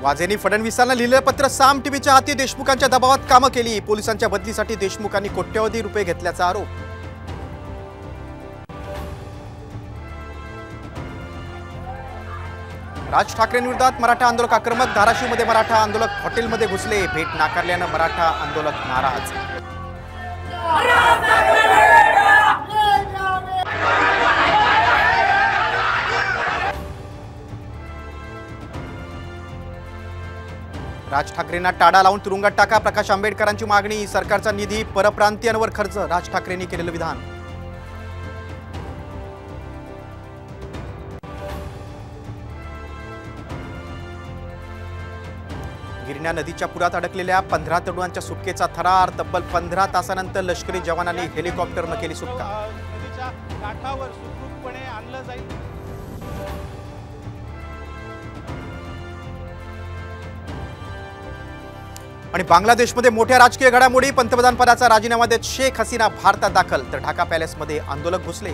वाजेंनी फडणवीसांना लिहिलेलं पत्र साम टीव्हीच्या हाती देशमुखांच्या दबावात कामं केली। पोलिसांच्या बदलीसाठी देशमुखांनी कोट्यवधी रुपये घेतल्याचा आरोप। राज ठाकरेंविरोधात मराठा आंदोलक आक्रमक। धाराशिवमध्ये मराठा आंदोलक हॉटेलमध्ये घुसले। भेट नाकारल्यानं मराठा आंदोलक नाराज। राज ठाकरेंना टाळा लावून तुरुंगात टाका। प्रकाश आंबेडकरांची मागणी। सरकारचा निधी परप्रांतीयांवर खर्च। राज ठाकरेंनी केलेलं विधान। गिरणा नदीच्या पुरात अडकलेल्या 15 तरुणांच्या सुटकेचा थरार। तब्बल 15 तासानंतर लष्करी जवानांनी हेलिकॉप्टरने केली सुटका। नदीच्या काठावर सुखरूपपणे आणलं जाईल। आणि बांगलादेशमध्ये मोठ्या राजकीय घडामोडी। पंतप्रधान पदाचा राजीनामा देत शेख हसीना भारतात दाखल, तर ढाका पॅलेसमध्ये आंदोलक घुसले।